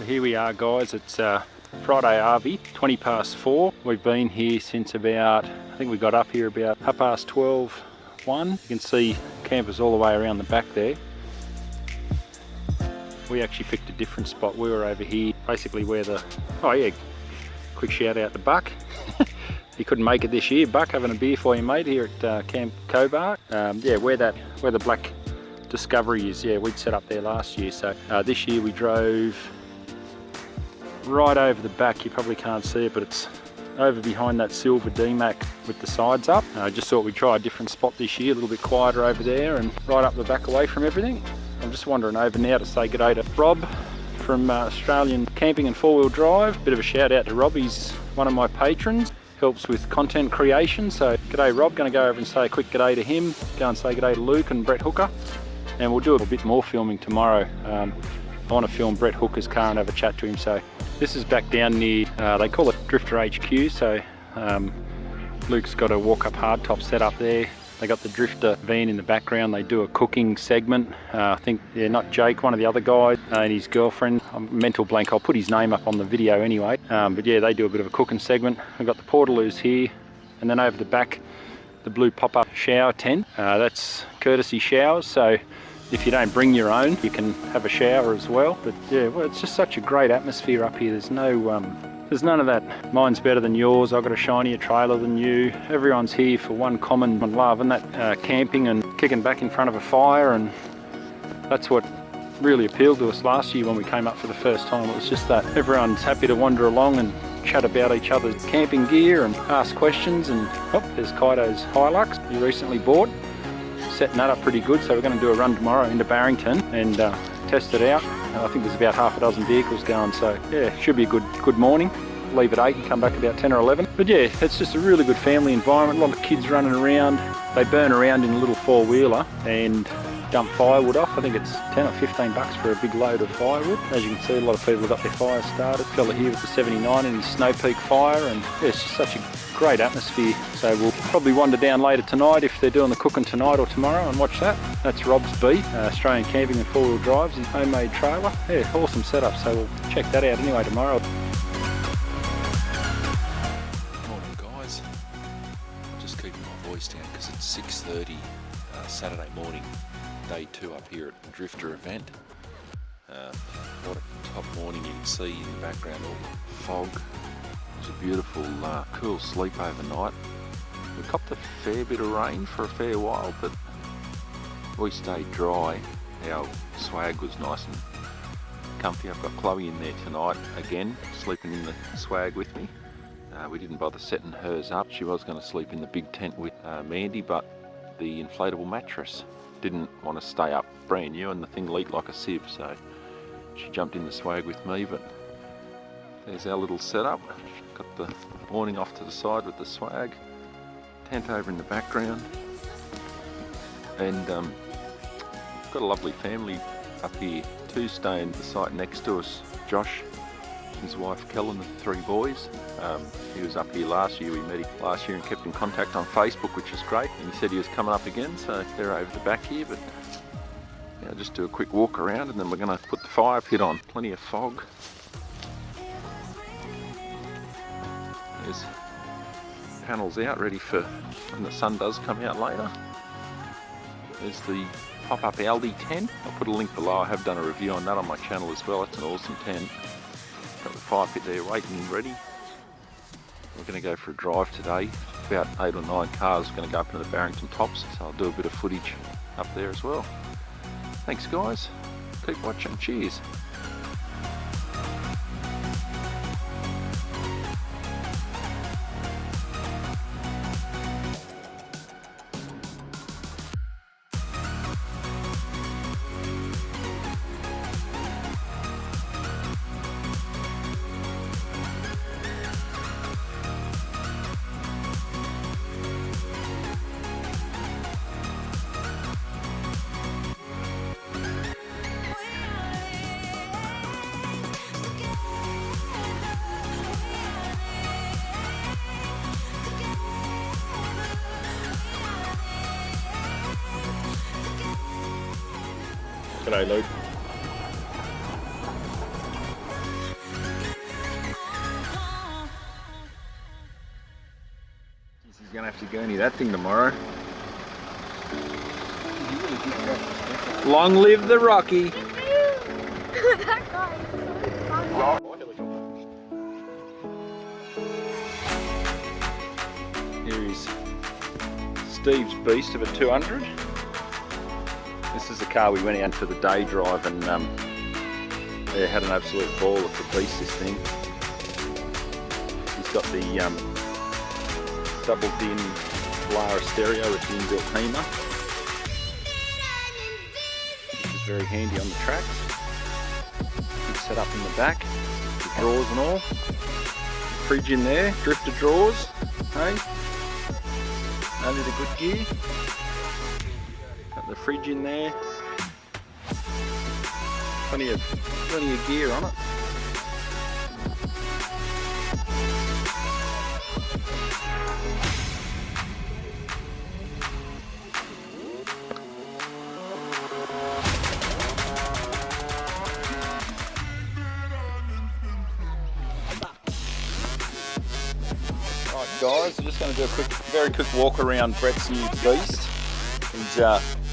Here we are, guys. It's Friday Arvey, 20 past 4. We've been here since about, I think we got up here about 1:30. You can see campers all the way around the back there. We actually picked a different spot. We were over here, basically where the, oh yeah, quick shout out to Buck. He couldn't make it this year. Buck, having a beer for you, mate, here at Camp Cobark. Yeah, where the black discovery is. Yeah, we'd set up there last year. So this year we drove right over the back. You probably can't see it, but it's over behind that silver DMAC with the sides up. I just thought we'd try a different spot this year, a little bit quieter over there and right up the back away from everything. I'm just wandering over now to say g'day to Rob from Australian Camping and 4-Wheel Drive. Bit of a shout out to Rob, he's one of my patrons, helps with content creation. So g'day Rob, going to go over and say a quick g'day to him, go and say g'day to Luke and Brett Hooker, and we'll do a bit more filming tomorrow. I want to film Brett Hooker's car and have a chat to him. So this is back down near, they call it Drifta HQ, so Luke's got a walk-up hardtop set up there. They got the Drifta van in the background. They do a cooking segment. I think, yeah, not Jake, one of the other guys and his girlfriend. I'm mental blank, I'll put his name up on the video anyway. But yeah, they do a bit of a cooking segment. We've got the portaloos here, and then over the back, the blue pop-up shower tent. That's courtesy showers, so if you don't bring your own, you can have a shower as well. But yeah, well, it's just such a great atmosphere up here. There's none of that, mine's better than yours, I've got a shinier trailer than you. Everyone's here for one common love, and that camping and kicking back in front of a fire. And that's what really appealed to us last year when we came up for the first time. It was just that everyone's happy to wander along and chat about each other's camping gear and ask questions. And oh, there's Kaido's Hilux he recently bought. Setting that up pretty good, so we're going to do a run tomorrow into Barrington and test it out. I think there's about half a dozen vehicles going, so yeah, should be a good morning. Leave at 8 and come back about 10 or 11. But yeah, it's just a really good family environment. A lot of kids running around. They burn around in a little 4-wheeler and dump firewood off. I think it's 10 or 15 bucks for a big load of firewood. As you can see, a lot of people have got their fires started. Fella here with the 79 and his Snow Peak fire, and yeah, it's just such a great atmosphere. So we'll probably wander down later tonight if they're doing the cooking tonight or tomorrow and watch that. That's Rob's B, Australian Camping and 4-Wheel Drives, his homemade trailer. Yeah, awesome setup, so we'll check that out anyway tomorrow. Morning guys, I'm just keeping my voice down because it's 6:30 Saturday morning, day 2 up here at the Drifta event. What a top morning. You can see in the background all the fog. It was a beautiful cool sleep overnight. We copped a fair bit of rain for a fair while, but we stayed dry. Our swag was nice and comfy. I've got Chloe in there tonight again, sleeping in the swag with me. We didn't bother setting hers up. She was going to sleep in the big tent with Mandy, but the inflatable mattress didn't want to stay up brand new and the thing leaked like a sieve, so she jumped in the swag with me. But there's our little setup. Got the awning off to the side with the swag, tent over in the background, and got a lovely family up here too, staying at the site next to us. Josh, his wife Kellen, the 3 boys. He was up here last year. We met him last year and kept in contact on Facebook, which is great, and he said he was coming up again, so they're over the back here. But yeah, just do a quick walk around and then we're going to put the fire pit on. Plenty of fog. There's panels out ready for when the sun does come out later. There's the pop-up Aldi tent. I'll put a link below. I have done a review on that on my channel as well. It's an awesome tent. Got the fire pit there waiting and ready. We're going to go for a drive today. About 8 or 9 cars are going to go up into the Barrington Tops, so I'll do a bit of footage up there as well. Thanks guys. Keep watching. Cheers. G'day Luke. have to gurney that thing tomorrow. Long live the Rocky! That guy is so funny. Here is Steve's beast of a 200. This is the car we went out for the day drive and yeah, had an absolute ball of the beast, this thing. He's got the double din Lara stereo with the inbuilt Hema, which is very handy on the tracks. Big set up in the back, the drawers and all. Fridge in there, Drifta drawers, hey? Only the good gear. Got the fridge in there. Plenty of gear on it. Guys, I'm just going to do a very quick walk around Brett's new beast. He's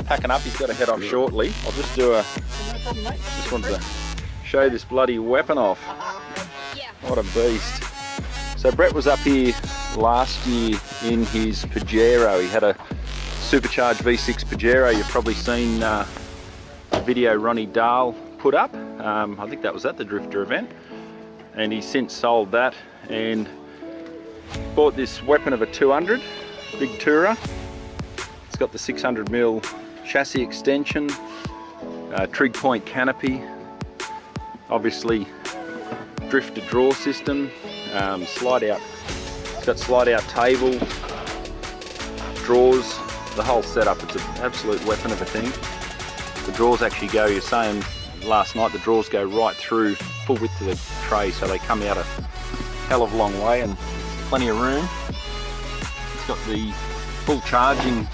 packing up, he's got to head off shortly. I'll just do just wanted to show this bloody weapon off. What a beast. So Brett was up here last year in his Pajero. He had a supercharged V6 Pajero. You've probably seen the video Ronnie Dahl put up. I think that was at the Drifta event. And he's since sold that and bought this weapon of a 200, big tourer. It's got the 600mm chassis extension, trig point canopy, obviously Drifta draw system, slide out. It's got slide out table, drawers, the whole setup. It's an absolute weapon of a thing. The drawers actually go, you're saying last night, the drawers go right through full width of the tray, so they come out a hell of a long way and plenty of room. It's got the full charging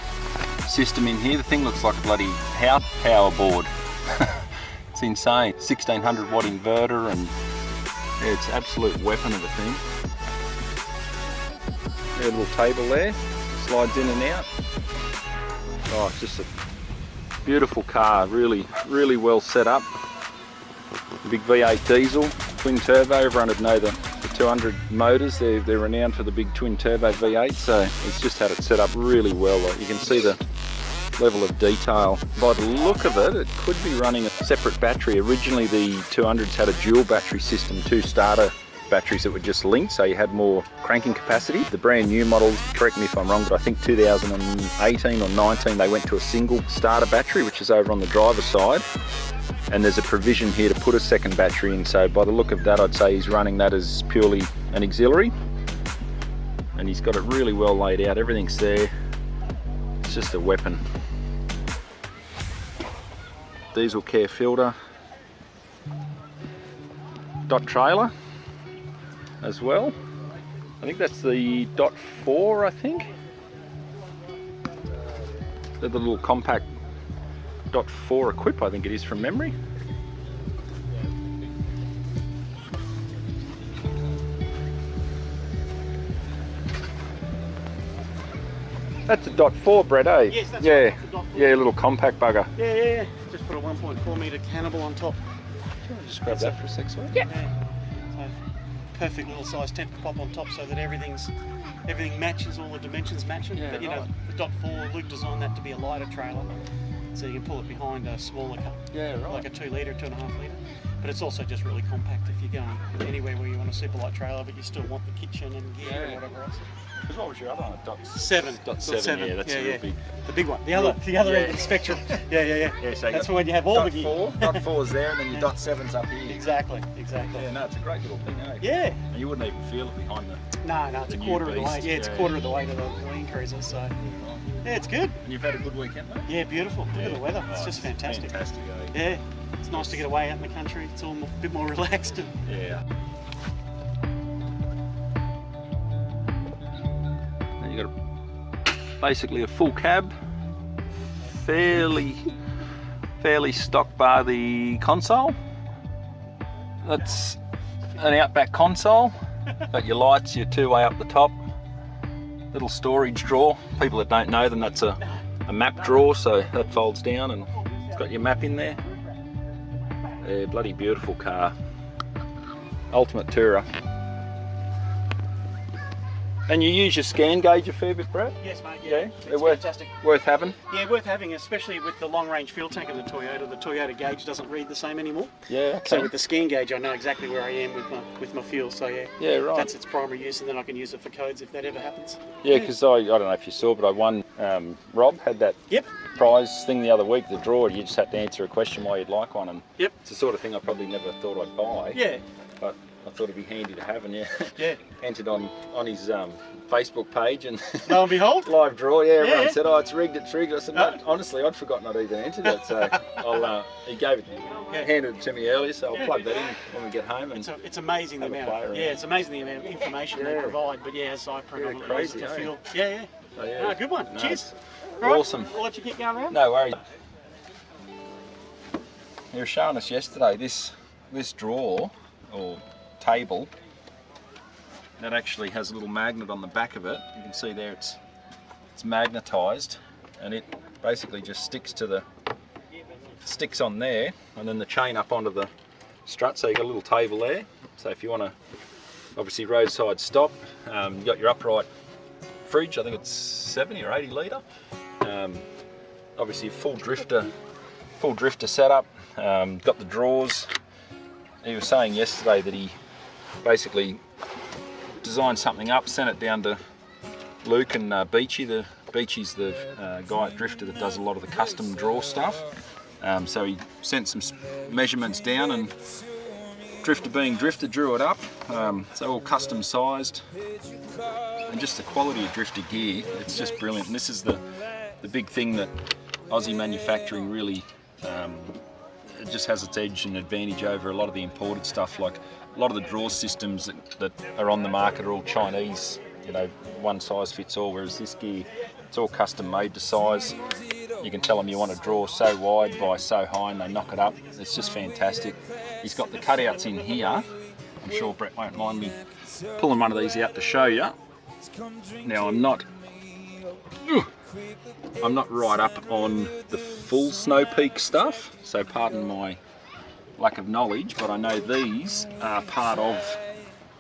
system in here. The thing looks like a bloody house power board. It's insane. 1600 watt inverter, and yeah, it's an absolute weapon of a thing. Yeah, a little table there, slides in and out. Oh, it's just a beautiful car, really well set up. Big V8 diesel, twin turbo. Everyone would know the 200 motors. They're renowned for the big twin turbo V8, so it's just had it set up really well. You can see the level of detail. By the look of it, it could be running a separate battery. Originally the 200s had a dual battery system, 2 starter batteries that were just linked, so you had more cranking capacity. The brand new models, correct me if I'm wrong, but I think 2018 or 19 they went to a single starter battery, which is over on the driver's side. And there's a provision here to put a second battery in, so by the look of that I'd say he's running that as purely an auxiliary. And he's got it really well laid out, everything's there. It's just a weapon. Diesel care filter. Dot trailer as well. I think that's the Dot 4, I think. They're the little compact Dot 4 equip, I think it is from memory. That's a Dot 4, Brett, eh? Yes, that's yeah. right, that's a Dot 4. Yeah, a little compact bugger. Yeah. Just put a 1.4 metre cannibal on top. Just grab that for a sec, sorry. Yeah. So perfect little size temper pop on top so that everything matches, all the dimensions matching. Yeah, but you know, the Dot 4, Luke designed that to be a lighter trailer, so you can pull it behind a smaller car. Yeah, right. Like a 2 litre, 2.5 litre. But it's also just really compact if you're going anywhere where you want a super light trailer, but you still want the kitchen and gear and whatever else. Because what was your other one? Dot 7. Dot 7, yeah, that's a real big. The big one. The other end of the spectrum. Yeah. So That's when you have all the gear. Dot 4's there, and then your Dot 7's up here. Exactly. Yeah, no, it's a great little thing, eh? Yeah. And you wouldn't even feel it behind the... No, it's a quarter of the weight. Yeah, it's a quarter of the weight of the Lean Cruiser, so... Yeah, it's good. And you've had a good weekend, mate? Yeah, beautiful. Look at the weather. It's just fantastic. Fantastic, eh? Yeah. It's nice to get away out in the country. It's all a bit more relaxed. Yeah. And you got basically a full cab, fairly stock bar the console. That's an Outback console. Got your lights, your 2-way up the top. little storage drawer. People that don't know them, that's a map drawer, so that folds down and it's got your map in there. Yeah, bloody beautiful car. Ultimate tourer. And you use your scan gauge a fair bit, Brett? Yes, mate. Yeah, It's worth, fantastic. worth having. Yeah, worth having, especially with the long-range fuel tank of the Toyota. The Toyota gauge doesn't read the same anymore. Yeah, okay. So with the scan gauge, I know exactly where I am with my fuel. So yeah, Yeah, right. that's its primary use, and then I can use it for codes if that ever happens. Yeah, because I don't know if you saw, but I won. Rob had that Yep. prize thing the other week, the draw. You just had to answer a question why you'd like one, and Yep. it's the sort of thing I probably never thought I'd buy. Yeah. But I thought it'd be handy to have, and yeah, Yeah. entered on his Facebook page, and Lo and behold. live draw. Yeah, everyone Yeah. said, "Oh, it's rigged, it's rigged." I said, "Mate, honestly, I'd forgotten I'd even entered it." So he gave it, handed it to me earlier, so I'll plug that in when we get home. And It's amazing the Have a amount. play Of, around. yeah, it's amazing the amount of information they provide. But yeah, as I predominantly use crazy, it for eh? fuel. Yeah, yeah. so, yeah. No, good one. No, Cheers. it's Right, Awesome. I'll let you get going around. No worries. They were showing us yesterday this drawer or table that actually has a little magnet on the back of it. You can see there it's magnetised, and it basically just sticks on there, and then the chain up onto the strut. So you got a little table there. So if you want to, obviously roadside stop, you got your upright fridge. I think it's 70 or 80 litre. Obviously full drifter setup. Got the drawers. He was saying yesterday that he basically designed something up, sent it down to Luke and Beachy. Beachy's the guy at Drifta that does a lot of the custom draw stuff. So he sent some measurements down, and Drifta being Drifta drew it up. So all custom sized, and just the quality of Drifta gear, it's just brilliant. And this is the big thing that Aussie manufacturing really it just has its edge and advantage over a lot of the imported stuff. Like a lot of the draw systems that are on the market are all Chinese, you know, one size fits all, whereas this gear, it's all custom made to size. You can tell them you want to draw so wide by so high, and they knock it up. It's just fantastic. He's got the cutouts in here. I'm sure Brett won't mind me pulling one of these out to show you. Now I'm not right up on the full Snow Peak stuff, so pardon my lack of knowledge, but I know these are part of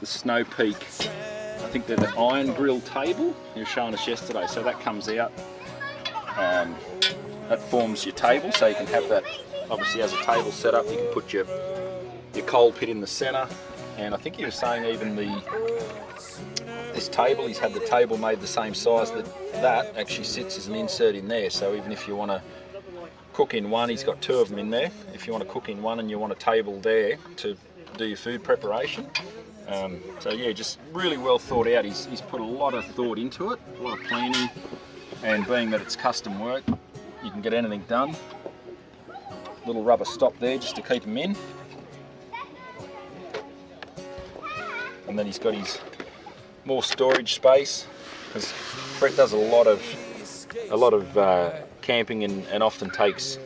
the Snow Peak. I think they're the iron grill table you were showing us yesterday. So that comes out, that forms your table, so you can have that obviously as a table set up. You can put your coal pit in the centre, and I think he was saying even this table, he's had the table made the same size that actually sits as an insert in there. So even if you want to cook in one, he's got two of them in there. If you want to cook in one and you want a table there to do your food preparation. So yeah, just really well thought out. He's put a lot of thought into it, a lot of planning, and being that it's custom work, you can get anything done. Little rubber stop there just to keep them in. And then he's got his more storage space, because Brett does a lot of camping and often takes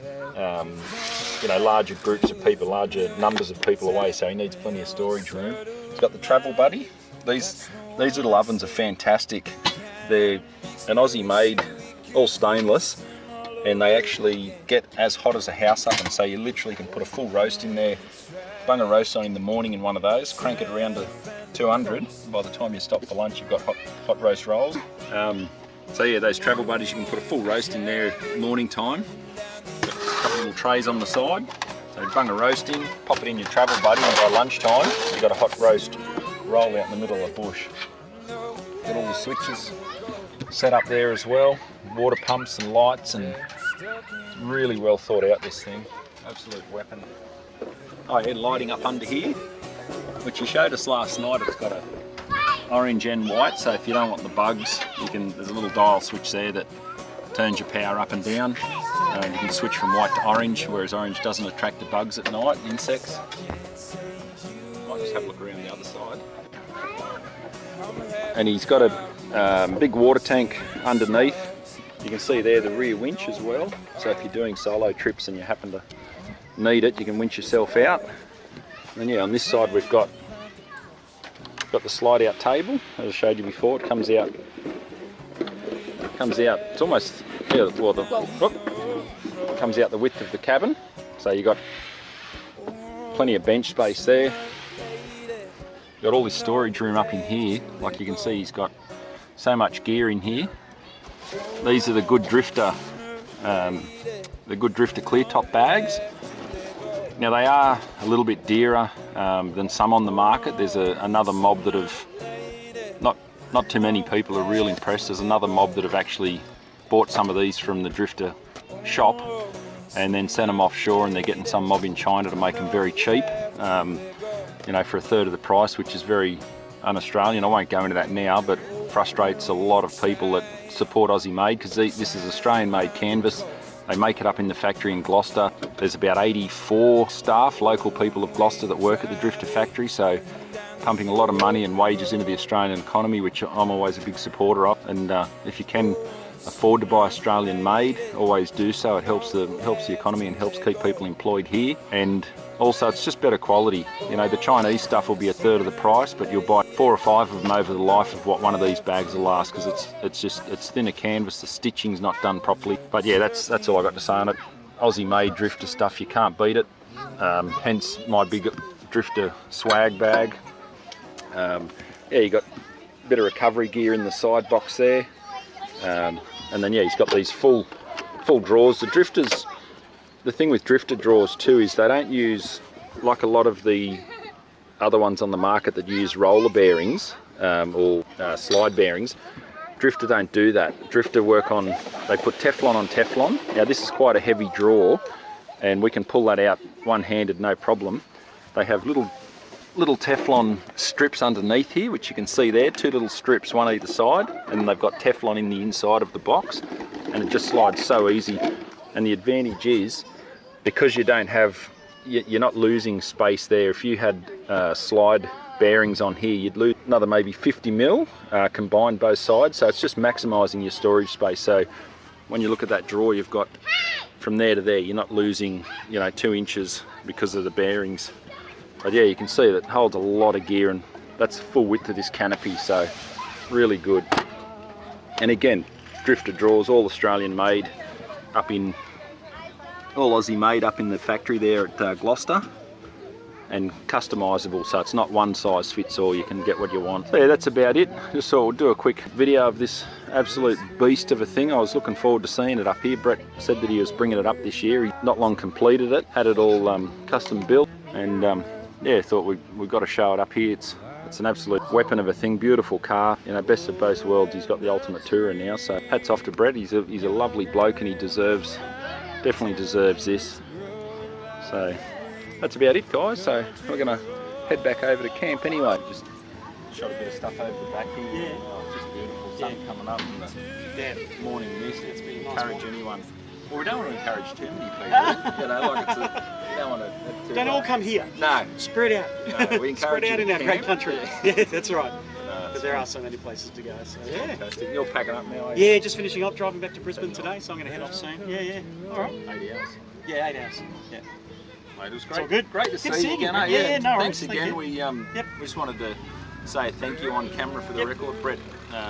you know, larger groups of people, larger numbers of people away, so he needs plenty of storage room. He's got the Travel Buddy. These little ovens are fantastic. They're an Aussie made, all stainless, and they actually get as hot as a house oven, so you literally can put a full roast in there, bung a roast on in the morning in one of those, crank it around to 200, and by the time you stop for lunch you've got hot roast rolls. So yeah, those Travel Buddies, you can put a full roast in there morning time. Got a couple little trays on the side, so bung a roast in, pop it in your Travel Buddy, and by lunchtime you've got a hot roast roll out in the middle of the bush. Got all the switches set up there as well, water pumps and lights, and it's really well thought out, this thing. Absolute weapon. Oh yeah, lighting up under here, which you showed us last night. It's got a orange and white, so if you don't want the bugs, there's a little dial switch there that turns your power up and down. You can switch from white to orange, whereas orange doesn't attract the bugs at night, insects. Might just have a look around the other side. And he's got a big water tank underneath. You can see there the rear winch as well, so if you're doing solo trips and you happen to need it, you can winch yourself out. And yeah, on this side we've got the slide out table, as I showed you before. It comes out Comes out, it's almost, yeah, well, comes out the width of the cabin. So you got plenty of bench space there. Got all this storage room up in here. Like you can see, he's got so much gear in here. These are the good Drifta, clear top bags. Now they are a little bit dearer than some on the market. There's another mob that have, not too many people are real impressed. There's another mob that have actually bought some of these from the Drifta shop and then sent them offshore, and they're getting some mob in China to make them very cheap, you know, for a third of the price, which is very un-Australian. I won't go into that now, but frustrates a lot of people that support Aussie made, because this is Australian made canvas. They make it up in the factory in Gloucester. There's about 84 staff, local people of Gloucester, that work at the Drifta factory, so pumping a lot of money and wages into the Australian economy, which I'm always a big supporter of. And if you can afford to buy Australian made, always do so. It helps the economy and helps keep people employed here. And also it's just better quality. You know, the Chinese stuff will be a third of the price, but you'll buy 4 or 5 of them over the life of what one of these bags will last, because it's thinner canvas, the stitching's not done properly. But yeah, that's all I got to say on it. Aussie made Drifta stuff, you can't beat it. Hence my big Drifta swag bag. Yeah, you got a bit of recovery gear in the side box there. And then yeah, he's got these full drawers. The Drifters, the thing with Drifta drawers too is they don't use, like a lot of the other ones on the market that use roller bearings or slide bearings. Drifta don't do that. Drifta they put Teflon on Teflon. Now this is quite a heavy drawer, and we can pull that out one-handed, no problem. They have little Teflon strips underneath here, which you can see there, 2 little strips, one either side, and they've got Teflon in the inside of the box, and it just slides so easy. And the advantage is, because you don't have, you're not losing space there. If you had slide bearings on here, you'd lose another maybe 50 mil combined both sides, so it's just maximising your storage space. So when you look at that drawer, you've got from there to there, you're not losing, you know, 2 inches because of the bearings. But yeah, you can see that it holds a lot of gear, and that's the full width of this canopy, so really good. And again, Drifta drawers, all Australian made, all Aussie made up in the factory there at Gloucester, and customisable, so it's not one size fits all, you can get what you want. So yeah, that's about it. Just thought we'll do a quick video of this absolute beast of a thing. I was looking forward to seeing it up here. Brett said that he was bringing it up this year. He not long completed it, had it all custom built, and yeah, thought we got to show it up here. It's an absolute weapon of a thing, beautiful car, you know, best of both worlds. He's got the ultimate tourer now, so hats off to Brett. He's a lovely bloke, and he definitely deserves this. So that's about it, guys. So we're gonna head back over to camp anyway. Just shot a bit of stuff over the back here. Yeah. Oh, it's just beautiful. Sun coming up and the morning mist. It's been nice. Encourage anyone. Well, we don't want to encourage too many people. You know, like you don't want to. Don't all come here. No. Spread out. No, we encourage Spread out in our great country. Yeah, Yeah, that's right. No, But there are so many places to go. So yeah. fantastic. You're packing up now, are you? Yeah, just finishing up, driving back to Brisbane today, so I'm going to head off soon. Yeah. All right. 80 hours. Yeah, 8 hours. Yeah. Mate, it was It's great. all good. Great to Good see seeing you again. you. Eh? Yeah, no Thanks worries. again. Thank you. We just wanted to say thank you on camera for the record. Brett,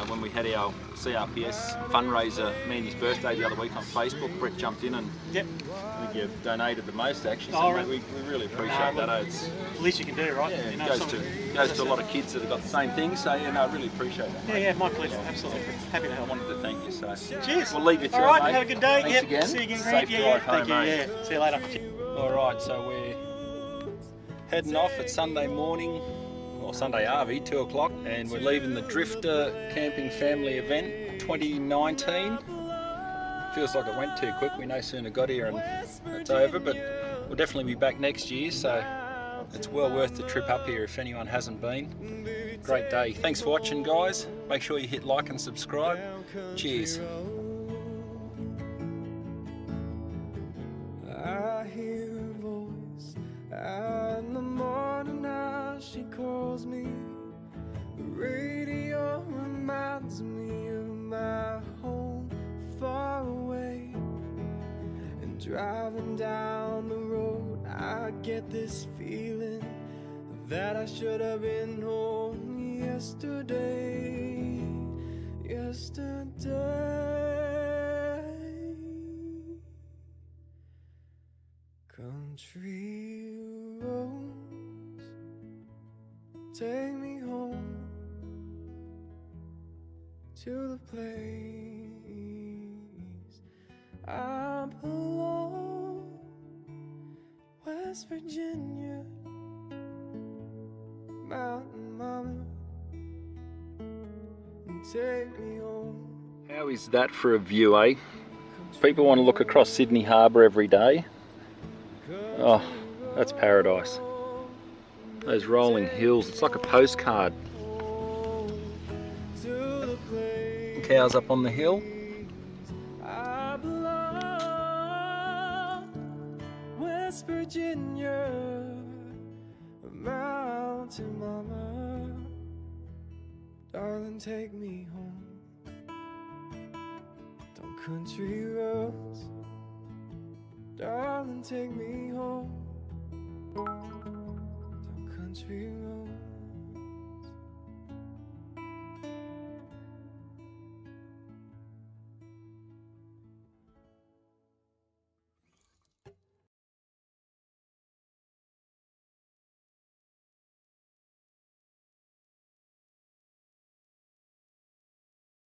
when we had our CRPS fundraiser, me and his birthday the other week on Facebook, Brett jumped in and Yep. I think you donated the most actually. So Oh, mate, right. we really appreciate that. It's Least you can do, right? yeah, You it know, goes some- to a lot of kids that have got the same thing. So yeah, no, I really appreciate that. Yeah, my pleasure. Absolutely. Happy to I help. wanted to thank you. So Cheers. we'll leave you to All it, right, mate. have a good day. Thanks Yep. again. See you again, Safe Greg. Yeah. drive Thank you. home, mate. Yeah. See you later. All right, so we're heading off at Sunday morning, or Sunday Arvey, 2 o'clock, and we're leaving the Drifta Camping Family Event 2019. Feels like it went too quick. We no sooner got here and it's over, but we'll definitely be back next year, so it's well worth the trip up here if anyone hasn't been. Great day. Thanks for watching, guys. Make sure you hit like and subscribe. Cheers. I hear her voice in the morning as she calls me. The radio reminds me of my home far away. And driving down the road, I get this feeling that I should have been home yesterday. yesterday. Country roads, take me home to the place I belong. West Virginia, mountain mama, and take me home. How is that for a view, eh? People want to look across Sydney Harbour every day. Oh, that's paradise. Those rolling hills, it's like a postcard. Cows up on the hill. I belong, West Virginia, mountain mama, darling, take me home. Down country roads, darling, take me home. Down country roads.